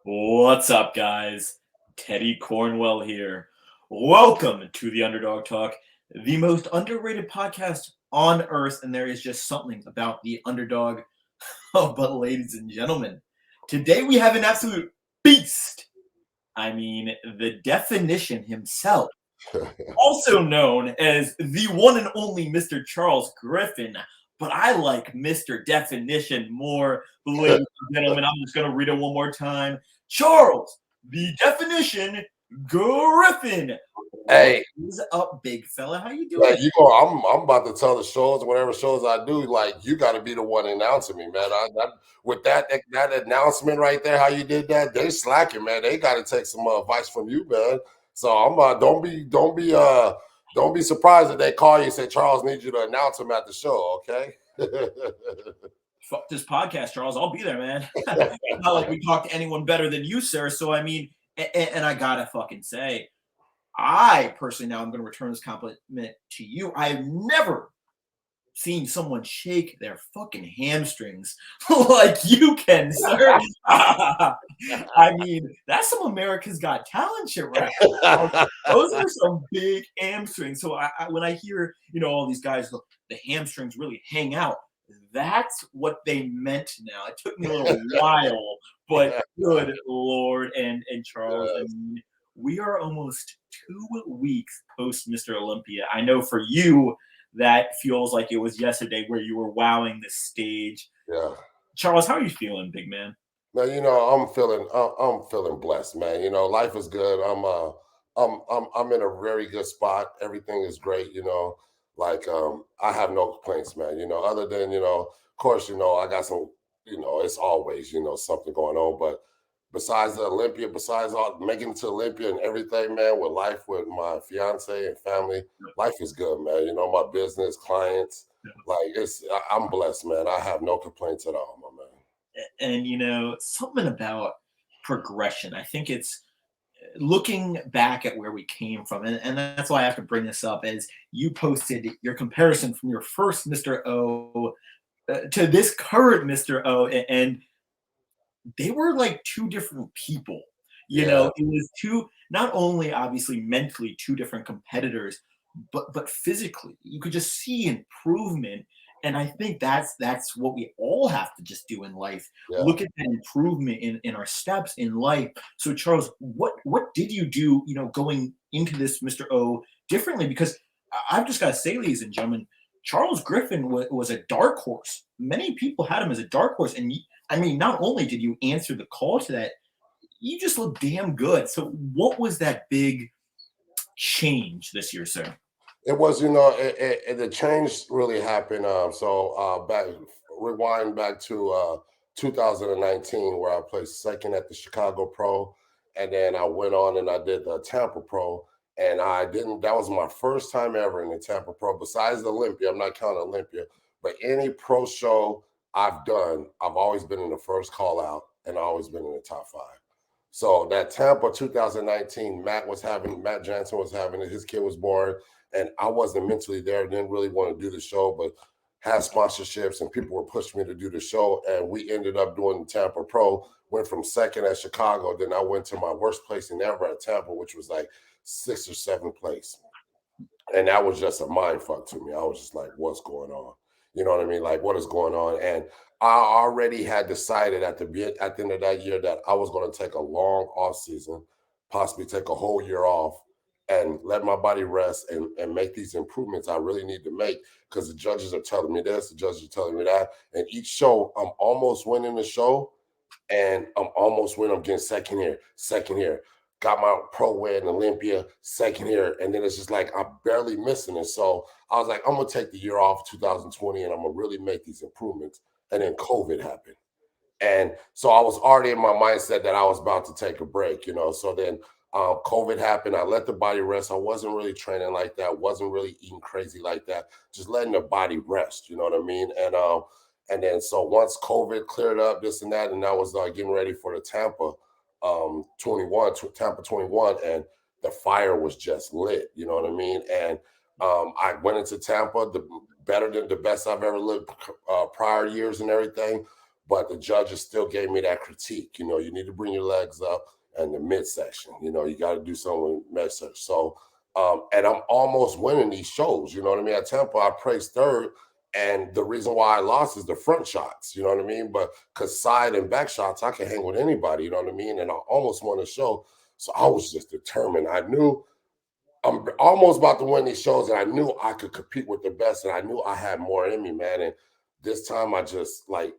What's up, guys? Teddy Cornwell here. Welcome to the Underdog Talk, the most underrated podcast on earth, and there is just something about the underdog. Oh, but ladies and gentlemen, today we have an absolute beast. I mean, the definition himself, also known as the one and only Mr.Charles Griffin. But I like Mr. Definition more. Ladies and gentlemen, I'm just going to read it one more time. Charles, the Definition Griffin. What Hey, is up, big fella? How you doing? man, I'm about to tell the shows, whatever shows I do, like you got to be the one announcing me, man. With that announcement right there, how you did that, they slacking, man. They got to take some advice from you, man. So I'm don't be surprised if they call you and say Charles needs you to announce him at the show, okay? Fuck this podcast, Charles. I'll be there, man. Not like we talk to anyone better than you, sir. So, I mean, and I got to fucking say, I personally, now I'm going to return this compliment to you. I've never seen someone shake their fucking hamstrings like you can, sir. I mean, that's some America's Got Talent shit right there. Those are some big hamstrings. So when I hear, all these guys, look, the hamstrings really hang out. That's what they meant now. It took me a little while, but good Lord. And Charles, I Yes. mean, we are almost 2 weeks post Mr. Olympia. I know for you, that feels like it was yesterday where you were wowing the stage. Yeah. Charles, how are you feeling, big man? Man, I'm feeling blessed, man. Life is good. I'm in a very good spot. Everything is great, Like I have no complaints, man. Other than, of course, I got some, it's always, something going on. But besides the Olympia, besides all making it to Olympia and everything, man, with life with my fiance and family, life is good, man. My business, clients, like I'm blessed, man. I have no complaints at all, my man. And something about progression. I think it's looking back at where we came from, and that's why I have to bring this up. As you posted your comparison from your first Mr. O to this current Mr. O, and they were like two different people. Yeah. It was two, not only obviously mentally two different competitors, but physically. You could just see improvement. And I think that's what we all have to just do in life. Yeah. Look at that improvement in our steps in life. So Charles, what did you do, going into this Mr. O differently? Because I've just got to say, ladies and gentlemen, Charles Griffin was a dark horse. Many people had him as a dark horse, and I mean, not only did you answer the call to that, you just look damn good. So, what was that big change this year, sir? It was, the change really happened. Back rewind back to 2019, where I placed second at the Chicago Pro, and then I went on and I did the Tampa Pro, and I didn't. That was my first time ever in the Tampa Pro. Besides the Olympia, I'm not counting Olympia, but any pro show I've done, I've always been in the first call out, and always been in the top five. So that Tampa 2019, Matt Jansen was having it. His kid was born, and I wasn't mentally there. Didn't really want to do the show, but had sponsorships and people were pushing me to do the show. And we ended up doing the Tampa Pro. Went from second at Chicago, then I went to my worst placing ever at Tampa, which was like sixth or seventh place. And that was just a mind fuck to me. I was just like, what's going on? You know what I mean? Like, what is going on? And I already had decided at the end of that year that I was going to take a long off season, possibly take a whole year off and let my body rest and make these improvements I really need to make, because the judges are telling me this, the judges are telling me that. And each show, I'm almost winning the show, and I'm almost winning. I'm getting second here. Got my pro win in Olympia, second here. And then it's just like I'm barely missing it. So I was like, I'm going to take the year off 2020 and I'm going to really make these improvements. And then COVID happened. And so I was already in my mindset that I was about to take a break, So then COVID happened. I let the body rest. I wasn't really training like that. Wasn't really eating crazy like that. Just letting the body rest. You know what I mean? And then so once COVID cleared up, this and that, and I was getting ready for the Tampa 21, and the fire was just lit. You know what I mean? And I went into Tampa, better than the best I've ever lived prior years and everything. but the judges still gave me that critique. You know, you need to bring your legs up and the midsection. You know, you got to do something with midsection. So, and I'm almost winning these shows. You know what I mean? At Temple, I placed third. And the reason why I lost is the front shots, you know what I mean? But because side and back shots, I can hang with anybody, you know what I mean? And I almost won the show. So I was just determined. I knew I'm almost about to win these shows, and I knew I could compete with the best, and I knew I had more in me, man. And this time I just like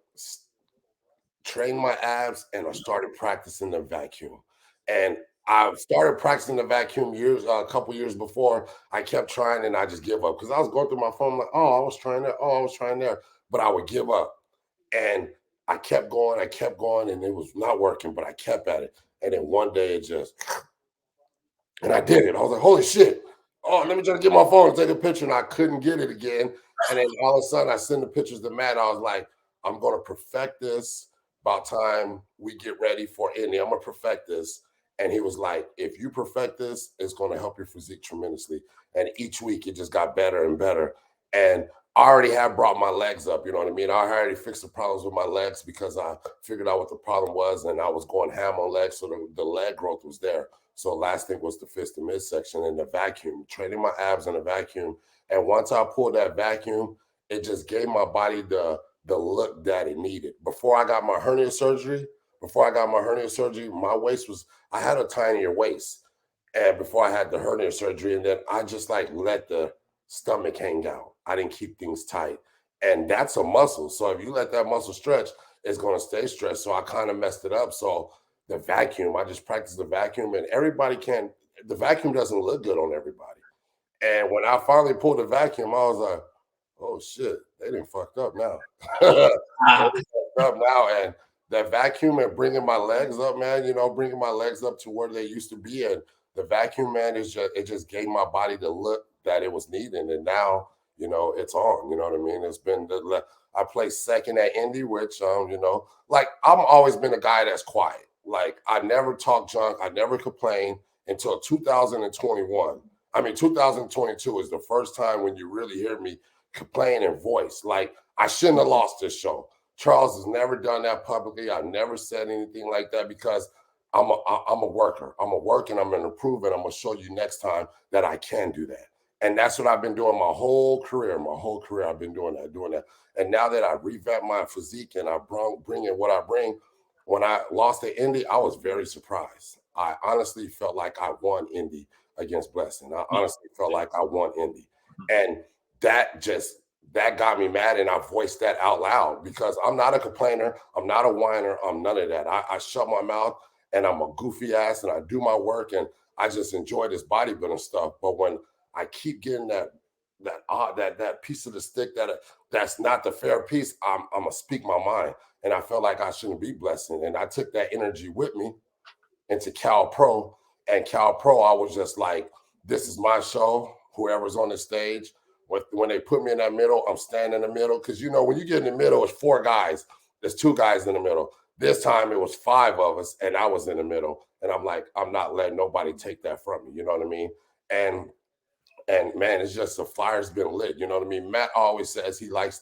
trained my abs and I started practicing the vacuum. And I started practicing the vacuum a couple years before. I kept trying and I just give up because I was going through my phone like, oh, I was trying there, oh, I was trying there, but I would give up. And I kept going, and it was not working, but I kept at it. And then one day it just, and I did it. I was like, holy shit. Oh, let me try to get my phone and take a picture. And I couldn't get it again. And then all of a sudden I send the pictures to Matt. I was like, I'm going to perfect this. About time we get ready for Indy. I'm going to perfect this. And he was like, if you perfect this, it's going to help your physique tremendously. And each week it just got better and better. And I already have brought my legs up. You know what I mean? I already fixed the problems with my legs because I figured out what the problem was. And I was going ham on legs. So the leg growth was there. So last thing was to fix the midsection and the vacuum, training my abs in the vacuum. And once I pulled that vacuum, it just gave my body the look that it needed. Before I got my hernia surgery, my waist was, I had a tinier waist. And before I had the hernia surgery, and then I just like let the stomach hang out. I didn't keep things tight. And that's a muscle. So if you let that muscle stretch, it's going to stay stretched. So I kind of messed it up. So the vacuum, I just practiced the vacuum, and the vacuum doesn't look good on everybody. And when I finally pulled the vacuum, I was like, oh shit, they done fucked up now. They done fucked up now. And that vacuum and bringing my legs up, man, you know, bringing my legs up to where they used to be. And the vacuum, man, it just gave my body the look that it was needing. And now, you know, it's on, you know what I mean? It's been, I placed second at Indy, which, you know, like I've always been a guy that's quiet. Like I never talk junk. I never complain until 2021. I mean, 2022 is the first time when you really hear me complain in voice. Like I shouldn't have lost this show. Charles has never done that publicly. I've never said anything like that because I'm a worker. I'm a work and I'm going to improve and I'm going to show you next time that I can do that. And that's what I've been doing my whole career. I've been doing that. And now that I revamped my physique and I bring in what I bring, when I lost to Indy, I was very surprised. I honestly felt like I won Indy against Blessing. I honestly felt like I won Indy. And that got me mad, and I voiced that out loud because I'm not a complainer. I'm not a whiner. I'm none of that. I shut my mouth and I'm a goofy ass and I do my work and I just enjoy this bodybuilding stuff. But when I keep getting that piece of the stick that's not the fair piece, I'm gonna speak my mind. And I felt like I shouldn't be Blessing. And I took that energy with me into Cal Pro. And Cal Pro, I was just like, this is my show. Whoever's on the stage, when they put me in that middle, I'm standing in the middle. Because, you know, when you get in the middle, it's 4 guys. There's 2 guys in the middle. This time it was 5 of us, and I was in the middle. And I'm like, I'm not letting nobody take that from me. You know what I mean? And man, it's just the fire's been lit. You know what I mean? Matt always says he likes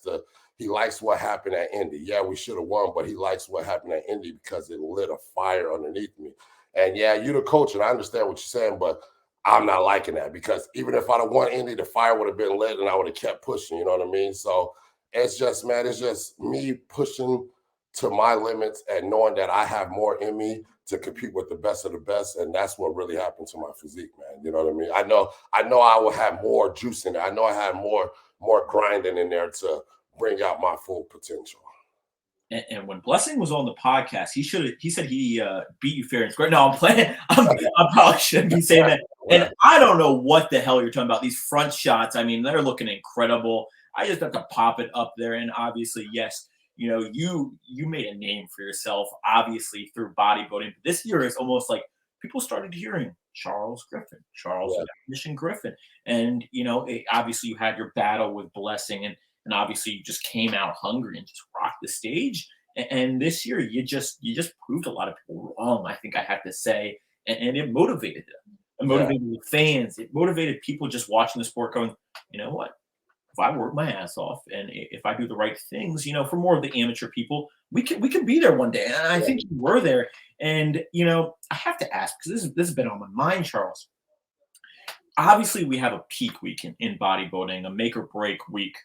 what happened at Indy. Yeah, we should have won, but he likes what happened at Indy because it lit a fire underneath me. And yeah, you're the coach, and I understand what you're saying, but I'm not liking that because even if I'd have won Indy, the fire would have been lit and I would have kept pushing. You know what I mean? So it's just, man, it's just me pushing to my limits and knowing that I have more in me to compete with the best of the best. And that's what really happened to my physique, man. You know what I mean? I know I will have more juice in there. I know I had more grinding in there to bring out my full potential. And when Blessing was on the podcast, he said he beat you fair and square. No, I'm playing. I probably shouldn't be saying that. And I don't know what the hell you're talking about. These front shots, I mean, they're looking incredible. I just have to pop it up there. And obviously, yes, you know, you made a name for yourself, obviously, through bodybuilding. But this year is almost like people started hearing Charles Griffin, Mission Griffin. And, you know, obviously you had your battle with Blessing and obviously you just came out hungry and just rocked the stage. And this year you just proved a lot of people wrong, I think I have to say. And it motivated them. It motivated the fans. It motivated people just watching the sport going, you know what? if I work my ass off and if I do the right things, for more of the amateur people, we can be there one day. And I think you were there. And I have to ask because this has been on my mind, Charles. Obviously, we have a peak week in bodybuilding, a make or break week.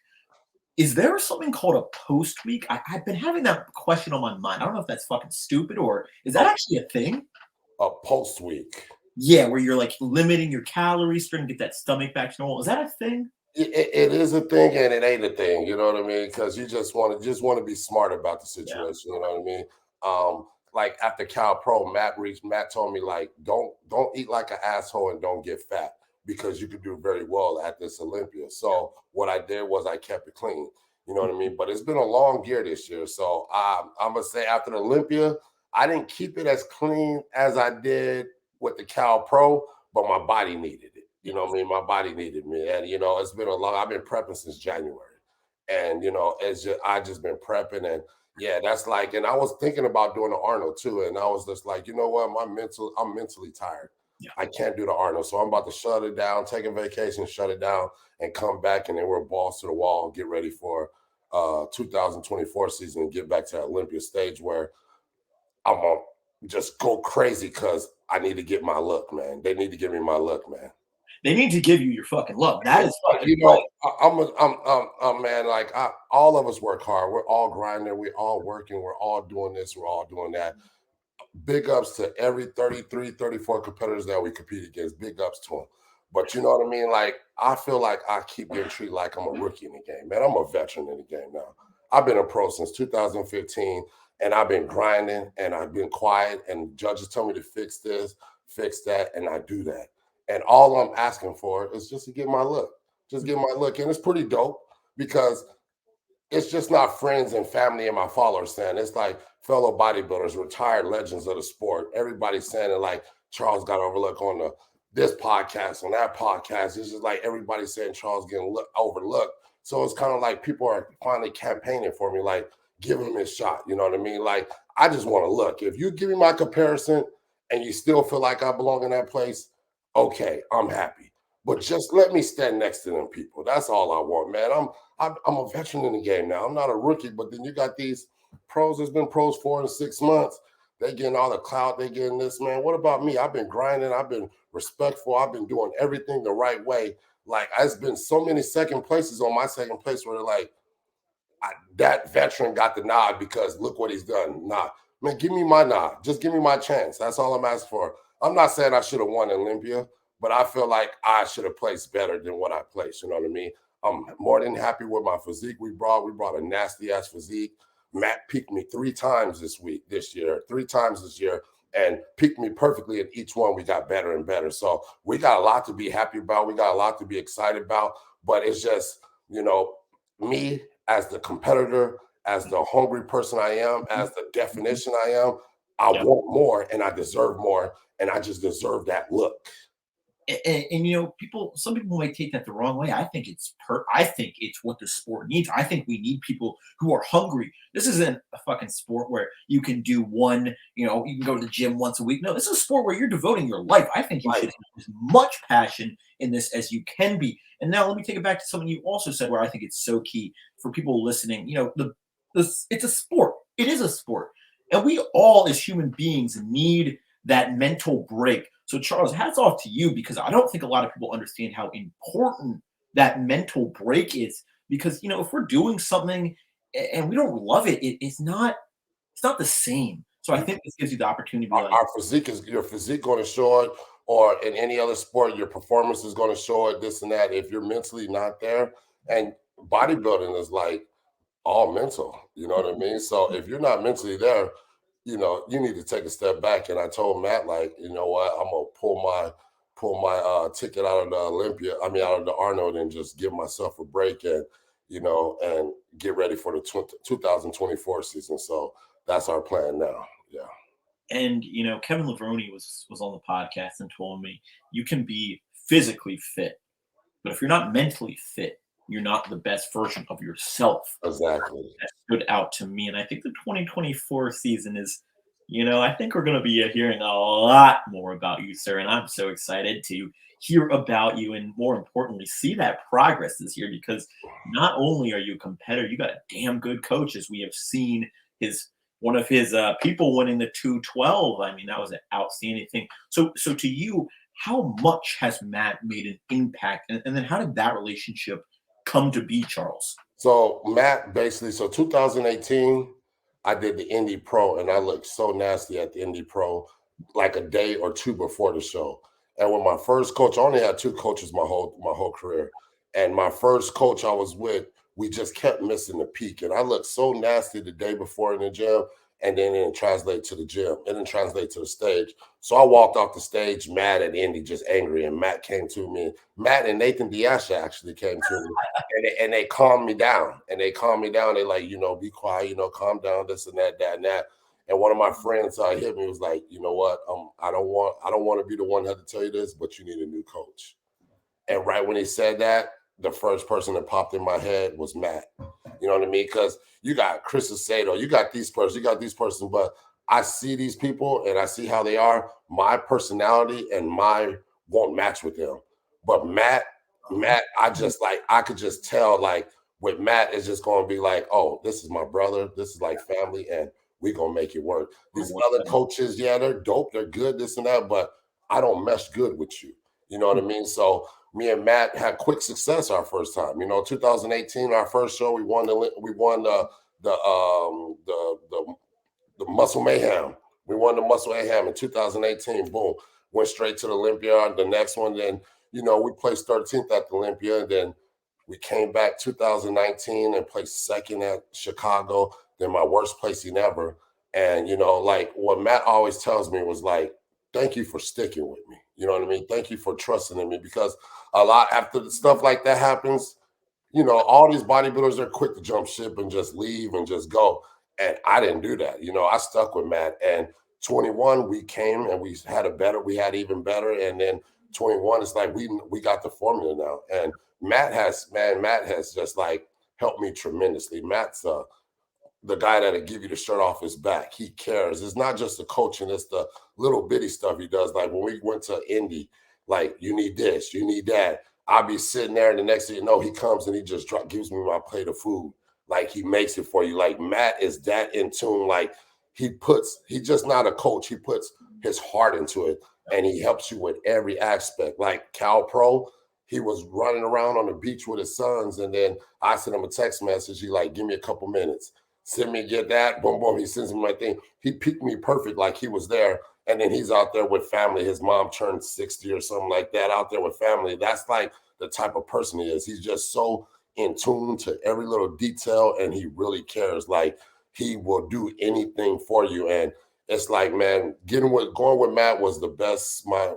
Is there something called a post week? I've been having that question on my mind. I don't know if that's fucking stupid or is that actually a thing? A post week. Yeah, where you're like limiting your calories, trying to get that stomach back to normal. Is that a thing? It is a thing and it ain't a thing, you know what I mean? Because you just want to be smart about the Yeah. situation, you know what I mean? Like after Cal Pro, Matt told me like don't eat like an asshole and don't get fat because you could do very well at this Olympia. So what I did was I kept it clean, you know what I mean? But it's been a long year this year, so I'm gonna say after the Olympia, I didn't keep it as clean as I did with the Cal Pro, but my body needed it. You know what I mean? My body needed me. And it's been I've been prepping since January. And I just been prepping. And yeah, that's like, and I was thinking about doing the Arnold too. And I was just like, you know what? I'm mentally tired. Yeah. I can't do the Arnold. So I'm about to shut it down, take a vacation, shut it down, and come back. And then we're balls to the wall and get ready for 2024 season and get back to that Olympia stage where I'm gonna just go crazy because I need to get my look, man. They need to give me my look, man. They need to give you your fucking love. That is fucking I'm man. Like all of us work hard. We're all grinding. We're all working. We're all doing this. We're all doing that. Big ups to every 33, 34 competitors that we compete against. Big ups to them. But you know what I mean? Like I feel like I keep getting treated like I'm a rookie in the game, man. I'm a veteran in the game now. I've been a pro since 2015, and I've been grinding and I've been quiet. And judges tell me to fix this, fix that, and I do that. And all I'm asking for is just to get my look. Just get my look. And it's pretty dope because it's just not friends and family and my followers saying it's like fellow bodybuilders, retired legends of the sport. Everybody's saying it like Charles got overlooked on this podcast, on that podcast. It's just like everybody saying Charles getting overlooked. So it's kind of like people are finally campaigning for me, like give him his shot. You know what I mean? Like I just want to look. If you give me my comparison and you still feel like I belong in that place, okay, I'm happy. But just let me stand next to them people. That's all I want, man. I'm a veteran in the game now. I'm not a rookie, but then you got these pros that's been pros 4 and 6 months. They getting all the clout. They getting this, man. What about me? I've been grinding. I've been respectful. I've been doing everything the right way. Like, it's been so many second places on my second place where they're like, that veteran got the nod because look what he's done. Nah, man, give me my nod. Just give me my chance. That's all I'm asking for. I'm not saying I should have won Olympia, but I feel like I should have placed better than what I placed. You know what I mean? I'm more than happy with my physique we brought. We brought a nasty ass physique. Matt peaked me 3 times this year, 3 times this year, and peaked me perfectly. In each one, we got better and better. So we got a lot to be happy about. We got a lot to be excited about. But it's just, me as the competitor, as the hungry person I am, as the definition I am, I want more and I deserve more. And I just deserve that look. And some people might take that the wrong way. I think it's what the sport needs. I think we need people who are hungry. This isn't a fucking sport where you can do one, you can go to the gym once a week. No, this is a sport where you're devoting your life. I think you should have as much passion in this as you can be. And now let me take it back to something you also said where I think it's so key for people listening. It's a sport. It is a sport. And we all as human beings need that mental break. So Charles, hats off to you because I don't think a lot of people understand how important that mental break is. Because if we're doing something and we don't love it, it's not the same. So I think this gives you the opportunity to be like, your physique going to show it, or in any other sport, your performance is going to show it. This and that. If you're mentally not there, and bodybuilding is like all mental. You know what I mean? So if you're not mentally there, you need to take a step back. And I told Matt, like, you know what, I'm gonna pull my ticket out of the out of the Arnold and just give myself a break and and get ready for the 2024 season. So that's our plan now. Yeah. And Kevin Levrone was on the podcast and told me you can be physically fit, but if you're not mentally fit, you're not the best version of yourself. Exactly. That stood out to me. And I think the 2024 season is, I think we're going to be hearing a lot more about you, sir. And I'm so excited to hear about you and, more importantly, see that progress this year because not only are you a competitor, you got a damn good coach, as we have seen one of his people winning the 212. I mean, that was an outstanding thing. So to you, how much has Matt made an impact? And then how did that relationship come to be, Charles? So Matt basically, so 2018, I did the Indie Pro and I looked so nasty at the Indie Pro like a day or two before the show. And when my first coach, I only had two coaches my whole career. And my first coach I was with, we just kept missing the peak. And I looked so nasty the day before in the gym. And then it didn't translate to the gym. It didn't translate to the stage. So I walked off the stage mad at Indy, just angry. And Matt came to me. Matt and Nathan Diasha actually came to me and they calmed me down. And they calmed me down. They like, be quiet, calm down, this and that, that, and that. And one of my friends hit me, was like, you know what? I don't want to be the one that had to tell you this, but you need a new coach. And right when he said that, the first person that popped in my head was Matt. You know what I mean? Because you got Chris Aceto, you got these persons, but I see these people and I see how they are. My personality and my won't match with them. But Matt, I could just tell like with Matt, it's just going to be like, oh, this is my brother. This is like family and we're going to make it work. These other coaches, yeah, they're dope. They're good, this and that, but I don't mesh good with you. You know what I mean? So me and Matt had quick success our first time. 2018, our first show, we won the Muscle Mayhem. We won the Muscle Mayhem in 2018. Boom, went straight to the Olympia. The next one, then we placed 13th at the Olympia. And then we came back 2019 and placed second at Chicago. Then my worst placing ever. And like what Matt always tells me was like, thank you for sticking with me. You know what I mean? Thank you for trusting in me because a lot after the stuff like that happens, all these bodybuilders are quick to jump ship and just leave and just go. And I didn't do that. I stuck with Matt. And 21, we came and we had even better. And then 21, it's like we got the formula now. And Matt has just like helped me tremendously. Matt's the guy that'll give you the shirt off his back. He cares. It's not just the coaching, it's the little bitty stuff he does. Like when we went to Indy, like you need this, you need that. I'll be sitting there and the next thing you know, he comes and he just gives me my plate of food. Like he makes it for you. Like Matt is that in tune. Like he's just not a coach. He puts his heart into it and he helps you with every aspect. Like Cal Pro, he was running around on the beach with his sons. And then I sent him a text message. He like, give me a couple minutes. Send me, get that, boom, boom. He sends me my thing. He picked me perfect like he was there. And then he's out there with family. His mom turned 60 or something like that, out there with family. That's like the type of person he is. He's just so in tune to every little detail and he really cares. Like he will do anything for you. And it's like, man, going with Matt was the best, my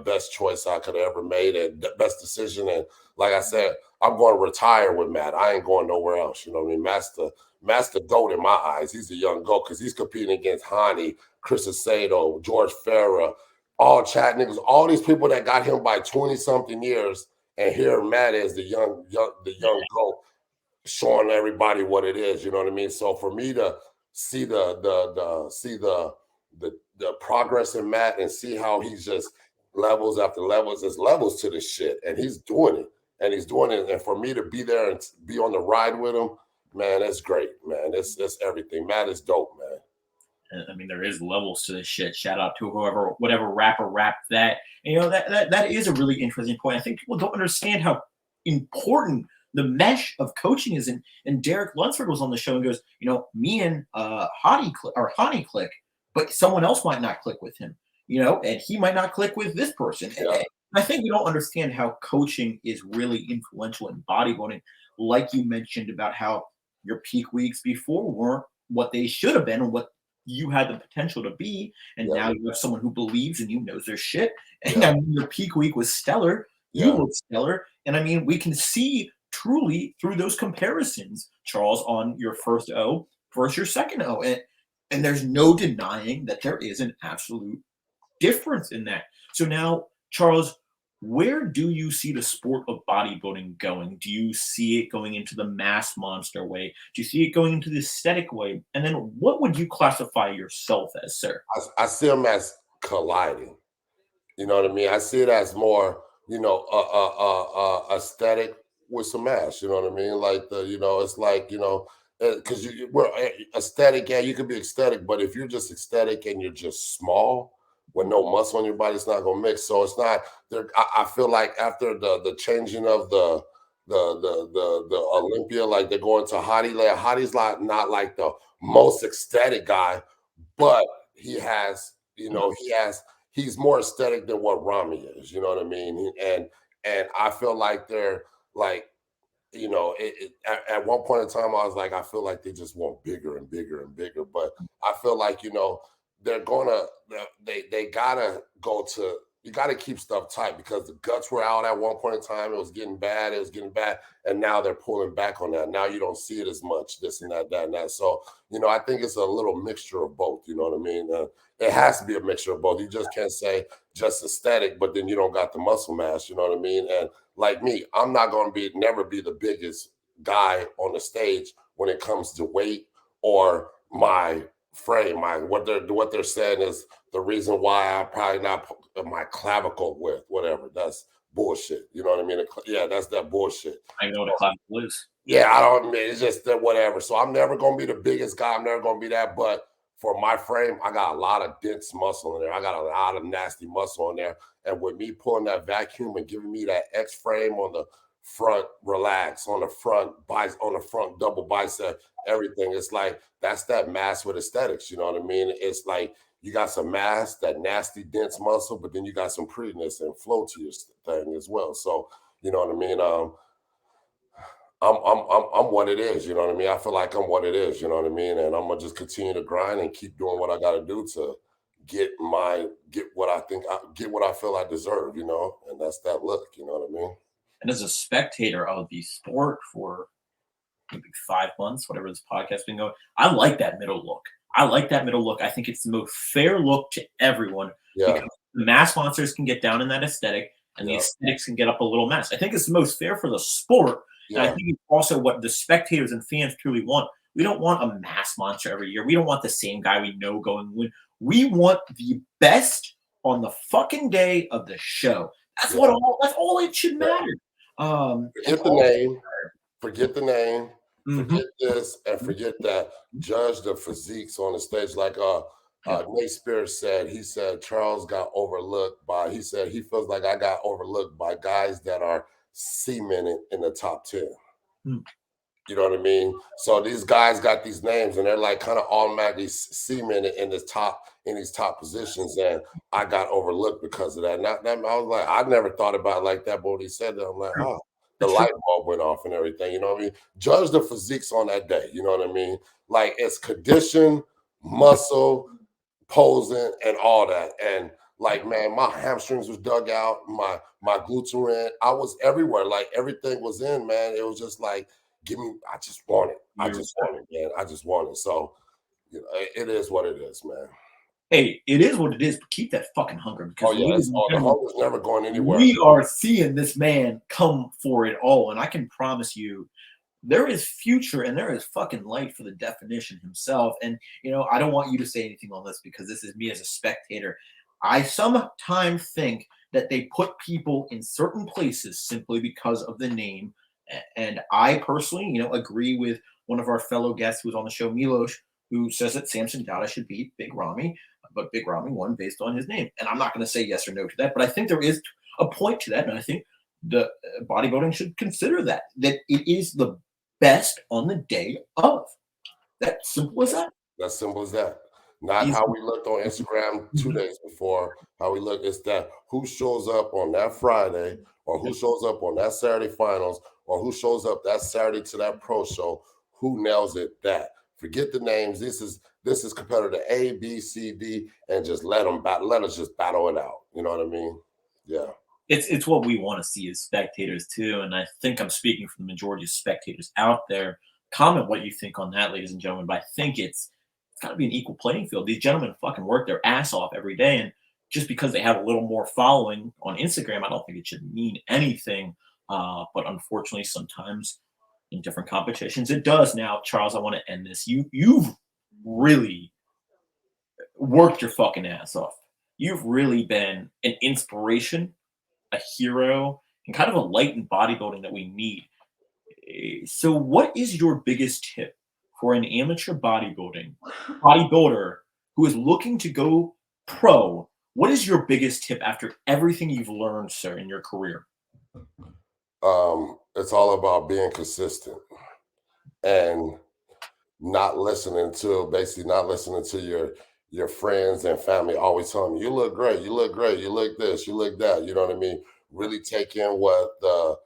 best choice I could have ever made and the best decision. And like I said, I'm going to retire with Matt. I ain't going nowhere else. You know what I mean? Matt's the GOAT in my eyes. He's a young GOAT because he's competing against Hani, Chris Aceto, George Farah, all chat niggas, all these people that got him by 20-something years. And here Matt is the young GOAT showing everybody what it is. You know what I mean? So for me to see the progress in Matt and see how he's just levels after levels, there's levels to this shit. And he's doing it. And for me to be there and be on the ride with him, man, that's great, man. That's everything. Matt is dope, man. I mean, there is levels to this shit. Shout out to whatever rapper rapped that. And, that is a really interesting point. I think people don't understand how important the mesh of coaching is. And Derek Lunsford was on the show and goes, me and Hani click, but someone else might not click with him, and he might not click with this person. Yeah. And I think we don't understand how coaching is really influential in bodybuilding. Like you mentioned about how your peak weeks before weren't what they should have been and what you had the potential to be. And now you have someone who believes in you, knows their shit. And I mean, your peak week was stellar. You look stellar. And I mean, we can see truly through those comparisons, Charles, on your first O versus your second O. And there's no denying that there is an absolute difference in that. So now, Charles, where do you see the sport of bodybuilding going? Do you see it going into the mass monster way? Do you see it going into the aesthetic way? And then what would you classify yourself as, sir? I see them as colliding. You know what I mean? I see it as more, aesthetic with some ass. You know what I mean? Like it's like because we're aesthetic. Yeah, you could be aesthetic, but if you're just aesthetic and you're just small with no muscle on your body, it's not gonna mix. So it's not there. I feel like after the changing of the Olympia, like they're going to Hottie. Like Hottie's like not like the most aesthetic guy, but he has, he's more aesthetic than what Rami is. You know what I mean? And I feel like they're like, at one point in time, I was like, I feel like they just want bigger and bigger and bigger. But I feel like, they're gonna they gotta go to you gotta keep stuff tight because the guts were out at one point in time. It was getting bad, and now they're pulling back on that. Now you don't see it as much, this and that, that, and that. So, I think it's a little mixture of both, you know what I mean? It has to be a mixture of both. You just can't say just aesthetic, but then you don't got the muscle mass, you know what I mean? And like me, I'm not gonna never be the biggest guy on the stage when it comes to weight or my frame. What they're saying is the reason why I probably not put my clavicle width, whatever. That's bullshit. You know what I mean? Yeah, that's that bullshit. I know what a clavicle is. Yeah, I don't mean it's just that whatever. So I'm never gonna be the biggest guy. I'm never gonna be that. But for my frame, I got a lot of dense muscle in there. I got a lot of nasty muscle in there. And with me pulling that vacuum and giving me that X frame on the front relax, on the front double bicep, everything. It's like that's that mass with aesthetics. You know what I mean? It's like you got some mass, that nasty dense muscle, but then you got some prettiness and flow to your thing as well. So you know what I mean? I'm what it is, you know what I mean? I feel like I'm what it is, you know what I mean? And I'm gonna just continue to grind and keep doing what I gotta do to get what get what I feel I deserve, and that's that look, you know what I mean? And as a spectator of the sport for maybe 5 months, whatever this podcast has been going, I like that middle look. I like that middle look. I think it's the most fair look to everyone Yeah, because the mass monsters can get down in that aesthetic and the yeah, aesthetics can get up a little mass. I think it's the most fair for the sport. And I yeah, think it's also what the spectators and fans truly want. We don't want a mass monster every year. We don't want the same guy we know going to win. We want the best on the fucking day of the show. yeah, That's all it should yeah. matter. And Forget the also, name, forget the name, mhm. forget this, and forget that. Judge the physiques on the stage. Like Nate Spears said, he said Charles got overlooked he said he feels like I got overlooked by guys that are cemented in the top 10. Mm. You know what I mean? So these guys got these names and they're like kind of automatically cemented in these top positions. And I got overlooked because of that. I was like, I never thought about it like that, but when he said that, I'm like, True. oh, the That's true. light bulb went off and everything. You know what I mean? Judge the physiques on that day. You know what I mean? Like it's condition, muscle, posing, and all that. And like, man, my hamstrings was dug out, my glutes were in. I was everywhere. Like everything was in, man. It was just like, I just want it. I You're just want it, man. I just want it. So, it is what it is, man. Hey, it is what it is, but keep that fucking hunger Oh because, yeah, ladies and the gentlemen, hunger's never going anywhere. we are seeing this man come for it all. And I can promise you, there is future and there is fucking light for the definition himself. And, I don't want you to say anything on this because this is me as a spectator. I sometimes think that they put people in certain places simply because of the name. And I personally, agree with one of our fellow guests who was on the show, Milos, who says that Samson Dada should beat Big Ramy, but Big Ramy won based on his name. And I'm not going to say yes or no to that, but I think there is a point to that. And I think the bodybuilding should consider that it is the best on the day of. That simple as that. That's simple as that. Not Easy. how we looked on Instagram 2 days before. How we look. It's that who shows up on that Friday, or who shows up on that Saturday finals, or who shows up that Saturday to that pro show. Who nails it? That. Forget the names. This is competitor A, B, C, D, and just let them battle. Let us just battle it out. You know what I mean? Yeah. It's what we want to see as spectators too, and I think I'm speaking for the majority of spectators out there. Comment what you think on that, ladies and gentlemen. But I think it's got to be an equal playing field. These gentlemen fucking work their ass off every day, and just because they have a little more following on Instagram, I don't think it should mean anything. But unfortunately, sometimes in different competitions, it does. Now, Charles, I want to end this. You've really worked your fucking ass off. You've really been an inspiration, a hero, and kind of a light in bodybuilding that we need. So, what is your biggest tip for an amateur bodybuilder who is looking to go pro? What is your biggest tip after everything you've learned, sir, in your career? It's all about being consistent and not listening to your friends and family always telling you look great, you look great, you look this, you look that. You know what I mean? Really take in what the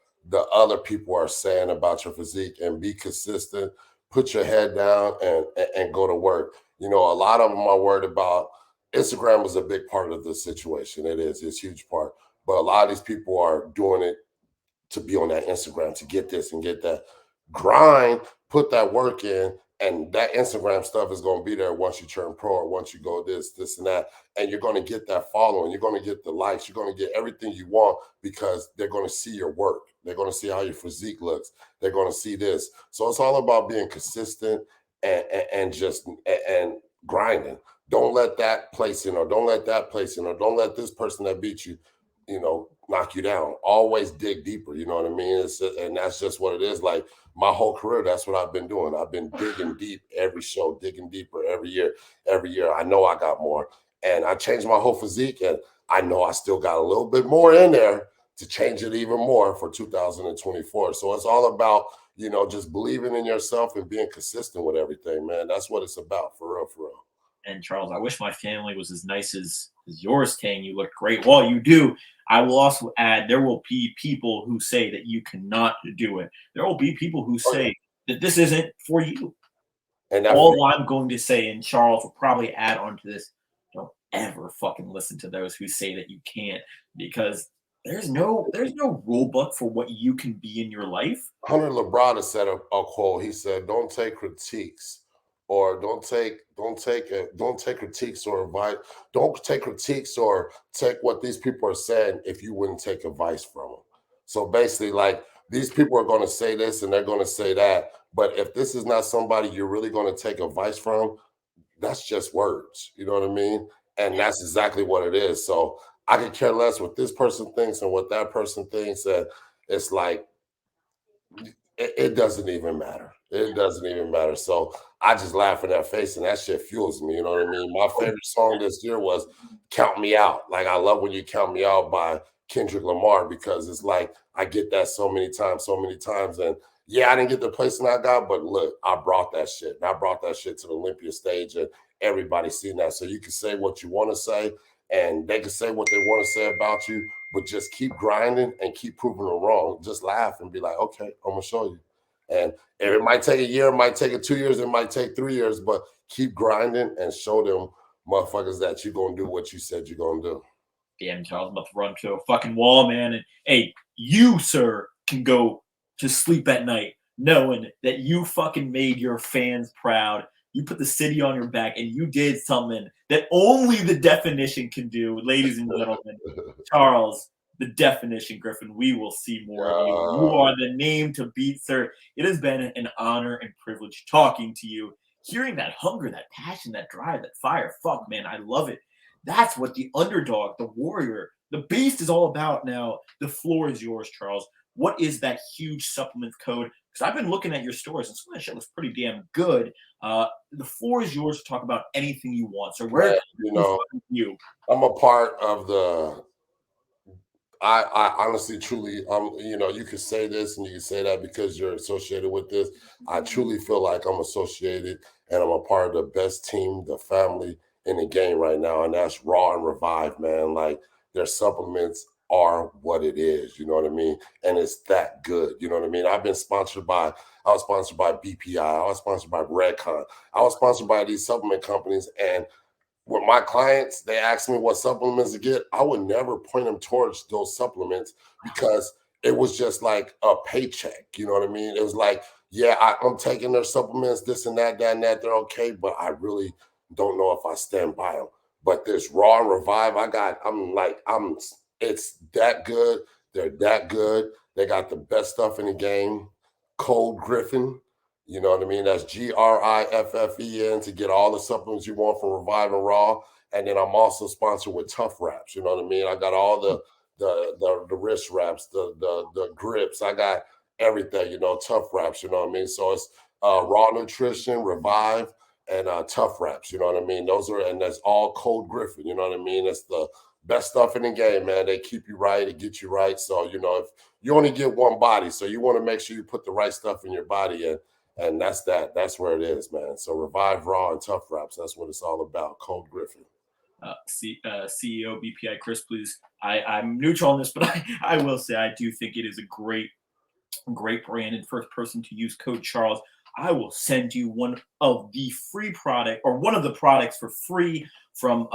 other people are saying about your physique and be consistent. Put your head down and go to work. You know, a lot of them are worried about Instagram is a big part of the situation. It is, it's a huge part. But a lot of these people are doing it to be on that Instagram to get this and get that. Grind, put that work in, and that Instagram stuff is going to be there once you turn pro or once you go this, and that. And you're going to get that following. You're going to get the likes. You're going to get everything you want because they're going to see your work. They're going to see how your physique looks. They're going to see this. So it's all about being consistent and just and grinding. Don't let that place in, or don't let that place in, or don't let this person that beat you, knock you down. Always dig deeper. You know what I mean? And that's just what it is. Like my whole career, that's what I've been doing. I've been digging deep every show, digging deeper every year. Every year, I know I got more, and I changed my whole physique, and I know I still got a little bit more in there to change it even more for 2024. So it's all about just believing in yourself and being consistent with everything, man. That's what it's about, for real, for real. And Charles, I wish my family was as nice as yours, Kane. You look great. Well, you do. I will also add there will be people who say that you cannot do it. There will be people who Oh, yeah. say that this isn't for you. And that All I'm going to say, and Charles will probably add on to this, don't ever fucking listen to those who say that you can't, because there's no rule book for what you can be in your life. Hunter Labrada said a quote. He said, "Don't take critiques, or don't take critiques or advice. Don't take critiques or take what these people are saying if you wouldn't take advice from them." So basically, like these people are going to say this and they're going to say that, but if this is not somebody you're really going to take advice from, that's just words. You know what I mean? And that's exactly what it is. So I could care less what this person thinks and what that person thinks. And it's like it doesn't even matter. It doesn't even matter. So I just laugh in that face, and that shit fuels me. You know what I mean? My favorite song this year was "Count Me Out." Like I love when you count me out by Kendrick Lamar, because it's like I get that so many times, so many times. And yeah, I didn't get the placing I got, but look, I brought that shit. And I brought that shit to the Olympia stage, and everybody's seen that. So you can say what you want to say, and they can say what they want to say about you, but just keep grinding and keep proving them wrong. Just laugh and be like, okay, I'm gonna show you. And if it might take a year, it might take 2 years, it might take 3 years, but keep grinding and show them motherfuckers that you're gonna do what you said you're gonna do. Damn, Charles, I'm about to run to a fucking wall, man. And hey, you, sir, can go to sleep at night knowing that you fucking made your fans proud. You put the city on your back and you did something that only the definition can do, ladies and gentlemen. Charles, the definition, Griffin. We will see more of you. You Uh, are the name to beat, sir. It has been an honor and privilege talking to you, hearing that hunger, that passion, that drive, that fire. Fuck, man, I love it. That's what the underdog, the warrior, the beast is all about now. The floor is yours, Charles. What is that huge supplement code? Because I've been looking at your stores and some of that shit looks pretty damn good. The floor is yours to talk about anything you want. So where man, can people find you? I'm a part of the I honestly, truly, you can say this and you can say that because you're associated with this. I truly feel like I'm associated and I'm a part of the best team, the family in the game right now, and that's Raw and Revive, man. Like their supplements are what it is, you know what I mean? And it's that good, you know what I mean? I was sponsored by BPI, I was sponsored by Redcon, I was sponsored by these supplement companies, and with my clients, they ask me what supplements to get. I would never point them towards those supplements because it was just like a paycheck. You know what I mean? It was like, yeah, I'm taking their supplements, this and that, that, and that. They're okay, but I really don't know if I stand by them. But this Raw and Revive, it's that good. They're that good. They got the best stuff in the game. Code Griffin, you know what I mean? That's Griffen to get all the supplements you want from Revive and Raw. And then I'm also sponsored with Tough Wraps. You know what I mean? I got all the wrist wraps, the grips. I got everything. You know, Tough Wraps. You know what I mean? So it's Raw Nutrition, Revive, and Tough Wraps. You know what I mean? And that's all Code Griffin. You know what I mean? It's the best stuff in the game, man. They keep you right, they get you right. So, you know, if you only get one body, so you want to make sure you put the right stuff in your body, and that's that. That's where it is, man. So Revive, Raw, and Tough Wraps. That's what it's all about. Code Griffin. CEO BPI Chris, please. I'm neutral on this, but I will say I do think it is a great brand, and first person to use code Charles. I will send you one of the free product or one of the products for free from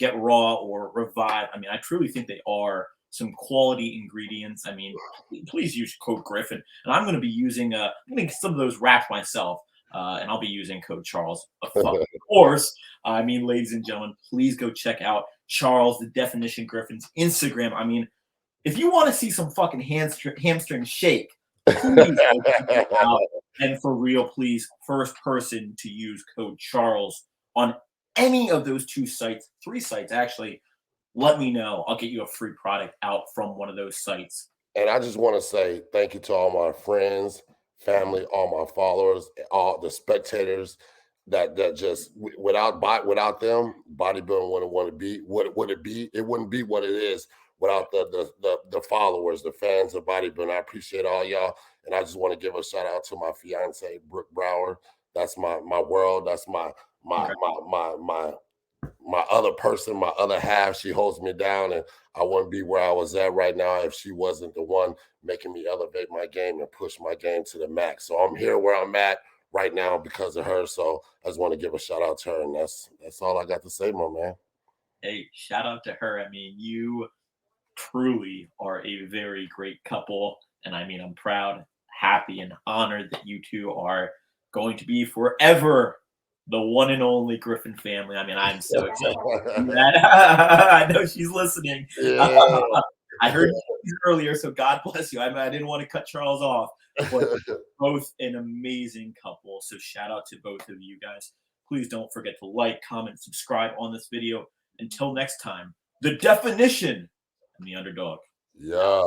Get Raw or Revive. I mean, I truly think they are some quality ingredients. I mean, please use code Griffin, and I'm going to be using some of those wraps myself, and I'll be using code Charles, of course. I mean, ladies and gentlemen, please go check out Charles the Definition Griffin's Instagram. I mean, if you want to see some fucking hamstring shake, please go check it out. And for real, please, first person to use code Charles on any of those 2 sites, 3 sites actually, let me know. I'll get you a free product out from one of those sites. And I just want to say thank you to all my friends, family, all my followers, all the spectators that just without them, bodybuilding wouldn't want to be what would it be? It wouldn't be what it is without the followers, the fans of bodybuilding. I appreciate all y'all. And I just want to give a shout out to my fiance, Brooke Brower. That's my world. That's my other person, my other half. She holds me down, and I wouldn't be where I was at right now if she wasn't the one making me elevate my game and push my game to the max. So I'm here where I'm at right now because of her. So I just want to give a shout out to her, and that's all I got to say, my man. Hey, shout out to her. I mean, you truly are a very great couple, and I mean, I'm proud, happy, and honored that you two are going to be forever the one and only Griffin family. I mean, I'm so excited. I know she's listening. Yeah. I heard you earlier, so God bless you. I didn't want to cut Charles off, but both an amazing couple. So shout out to both of you guys. Please don't forget to like, comment, subscribe on this video. Until next time, the definition and the underdog. Yeah.